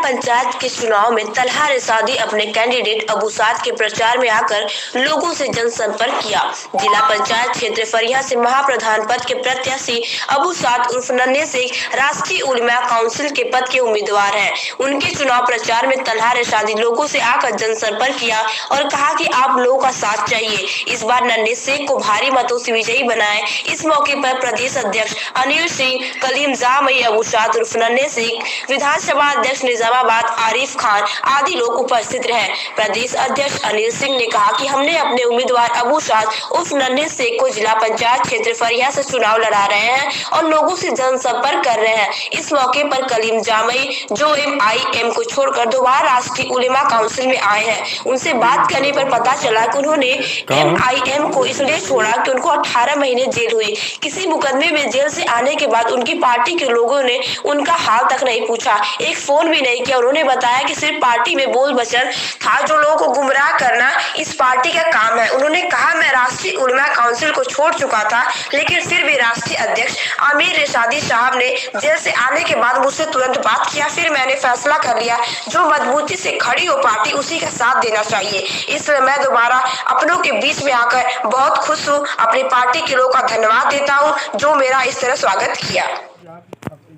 पंचायत के चुनाव में तलहा रिसादी अपने कैंडिडेट अबू साद के प्रचार में आकर लोगों से जनसंपर्क किया। जिला पंचायत क्षेत्र फरिया से महाप्रधान पद के प्रत्याशी अबू साद उर्फ नन्हे शेख राष्ट्रीय उलमा काउंसिल के पद के उम्मीदवार हैं। उनके चुनाव प्रचार में तलहा रिसादी लोगों से आकर जनसंपर्क किया और कहा कि आप लोगों का साथ चाहिए, इस बार नन्हे शेख को भारी मतों से विजयी बनाएं। इस मौके पर प्रदेश अध्यक्ष अनिल सिंह, कलीम जामई, अबू साद उर्फ नन्हे शेख, विधानसभा अध्यक्ष निजामाबाद आरिफ खान आदि लोग उपस्थित रहे। प्रदेश अध्यक्ष अनिल सिंह ने कहा कि हमने अपने उम्मीदवार अबू साद उर्फ नन्हे शेख को जिला पंचायत क्षेत्र फरिया से चुनाव लड़ा रहे हैं और लोगों से जनसंपर्क कर रहे हैं। इस मौके पर कलीम जामई, जो MIM को छोड़कर दोबारा राष्ट्रीय उलेमा काउंसिल में आए हैं, उनसे बात करने पर पता चला कि उन्होंने MIM को इसलिए छोड़ा कि उनको 18 महीने जेल हुई। किसी मुकदमे में जेल से आने के बाद उनकी पार्टी के लोगों ने उनका हाल तक नहीं पूछा, एक फोन भी नहीं किया। उन्होंने बताया कि सिर्फ पार्टी में बोल वचन था, जो लोगों को गुमराह करना इस पार्टी का काम है। उन्होंने कहा, मैं राष्ट्रीय उलमा काउंसिल को छोड़ चुका था, लेकिन फिर भी राष्ट्रीय अध्यक्ष आमिर रिसादी साहब ने जेल से आने के बाद मुझसे तुरंत बात किया। फिर मैंने फैसला कर लिया, जो मजबूती से खड़ी हो पार्टी उसी का साथ देना चाहिए। इसलिए मैं दोबारा अपनों के बीच में आकर बहुत खुश हूँ। अपनी पार्टी के लोगों का धन्यवाद देता हूँ जो मेरा इस तरह स्वागत किया।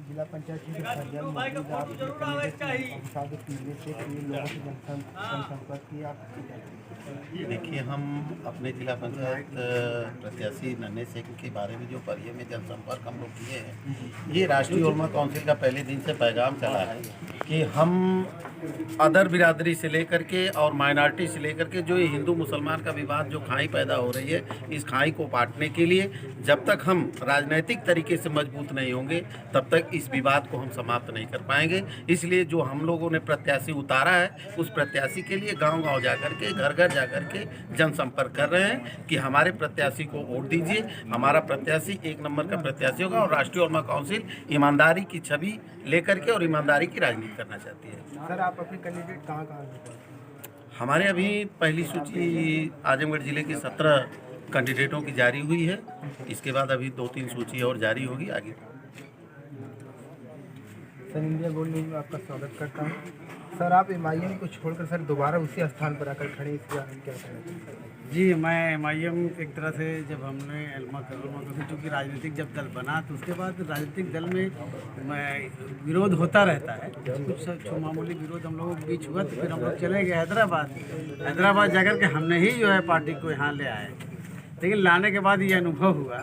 जिला पंचायत की जनसंपर्क किया। देखिए, हम अपने जिला पंचायत प्रत्याशी नन्हे शेख के बारे में जो फरिया में जनसंपर्क हम लोग किए हैं, ये राष्ट्रीय उलमा काउंसिल का पहले दिन से पैगाम चला है कि हम अदर बिरादरी से लेकर के और माइनॉरिटी से लेकर के जो ये हिंदू मुसलमान का विवाद जो खाई पैदा हो रही है, इस खाई को पाटने के लिए जब तक हम राजनीतिक तरीके से मजबूत नहीं होंगे तब तक इस विवाद को हम समाप्त नहीं कर पाएंगे। इसलिए जो हम लोगों ने प्रत्याशी उतारा है, उस प्रत्याशी के लिए गांव-गांव जाकर के, घर-घर जाकर के जनसंपर्क कर रहे हैं कि हमारे प्रत्याशी को वोट दीजिए, हमारा प्रत्याशी एक नंबर का प्रत्याशी होगा और राष्ट्रीय उलमा काउंसिल ईमानदारी की छवि लेकर के और ईमानदारी की राजनीति करना चाहती है। सर, आप अपने कैंडिडेट कहाँ हमारे अभी पहली सूची आजमगढ़ जिले के 17 कैंडिडेटों की जारी हुई है। इसके बाद अभी 2-3 सूची और जारी होगी आगे। सर, इंडिया गोल्ड न्यूज़ में आपका स्वागत करता हूँ। सर, आप MIM को छोड़कर सर दोबारा उसी स्थान पर आकर खड़े, इसके बारे में क्या कहना चाहते हैं? जी, मैं MIM एक तरह से जब हमने चूँकि राजनीतिक जब दल बना तो उसके बाद राजनीतिक दल में विरोध होता रहता है। कुछ मामूली विरोध हम लोगों के बीच हुआ तो फिर हम लोग चले गए हैदराबाद जाकर के हमने ही जो है पार्टी को यहाँ ले आए। लेकिन लाने के बाद ये अनुभव हुआ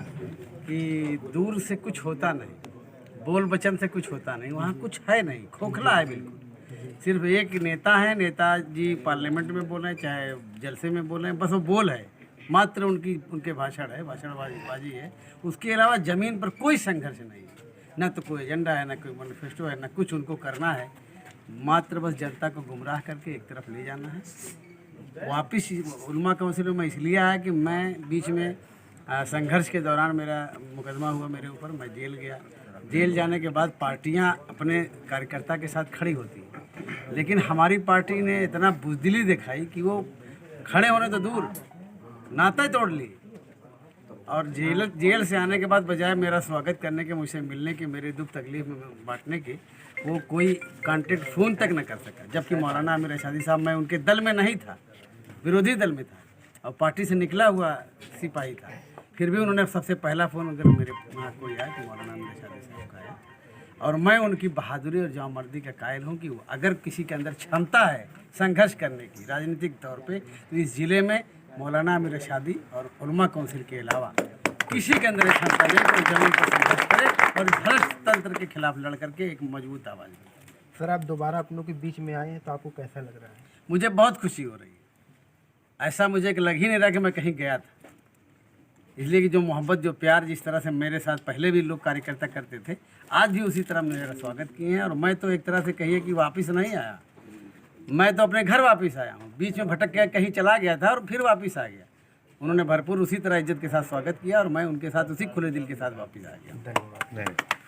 कि दूर से कुछ होता नहीं, बोल वचन से कुछ होता नहीं, वहाँ कुछ है नहीं, खोखला है बिल्कुल। सिर्फ एक नेता है, नेताजी पार्लियामेंट में बोले चाहे जलसे में बोले, बस वो बोल है मात्र, उनके भाषण है, भाषणबाजी है। उसके अलावा ज़मीन पर कोई संघर्ष नहीं है, न तो कोई एजेंडा है, न कोई मैनिफेस्टो है, न कुछ उनको करना है। मात्र बस जनता को गुमराह करके एक तरफ ले जाना है। वापिस उलमा काउंसिल में इसलिए आया कि मैं बीच में संघर्ष के दौरान मेरा मुकदमा हुआ मेरे ऊपर, मैं जेल गया। जेल जाने के बाद पार्टियां अपने कार्यकर्ता के साथ खड़ी होती हैं, लेकिन हमारी पार्टी ने इतना बुज़दिली दिखाई कि वो खड़े होने तो दूर नाता ही तोड़ लिए और जेल से आने के बाद बजाय मेरा स्वागत करने के, मुझसे मिलने के, मेरे दुख तकलीफ में बांटने के, वो कोई कांटेक्ट फ़ोन तक न कर सका। जबकि मौलाना आमिर रिसादी साहब, मैं उनके दल में नहीं था, विरोधी दल में था और पार्टी से निकला हुआ सिपाही था, फिर भी उन्होंने सबसे पहला फ़ोन अगर मेरे वहाँ कोई आया तो मौलाना आमिर रिसादी साहब का आया। और मैं उनकी बहादुरी और जवामर्दी का कायल हूँ कि अगर किसी के अंदर क्षमता है संघर्ष करने की राजनीतिक तौर पे, तो इस ज़िले में मौलाना आमिर रिसादी और उलमा काउंसिल के अलावा किसी के अंदर क्षमता नहीं तो जमीन पर संघर्ष करे और भ्रष्ट तंत्र के खिलाफ लड़ करके एक मजबूत आवाज़ दे। सर, आप दोबारा अपनों के बीच में आए हैं तो आपको कैसा लग रहा है? मुझे बहुत खुशी हो रही है। ऐसा मुझे लग ही नहीं रहा कि मैं कहीं गया था, इसलिए कि जो मोहब्बत, जो प्यार जिस तरह से मेरे साथ पहले भी लोग कार्यकर्ता करते थे, आज भी उसी तरह मेरा स्वागत किए हैं। और मैं तो एक तरह से कहिए कि वापस नहीं आया, मैं तो अपने घर वापस आया हूँ। बीच में भटक गया, कहीं चला गया था और फिर वापस आ गया। उन्होंने भरपूर उसी तरह इज्जत के साथ स्वागत किया और मैं उनके साथ उसी खुले दिल के साथ वापस आ गया। धन्यवाद।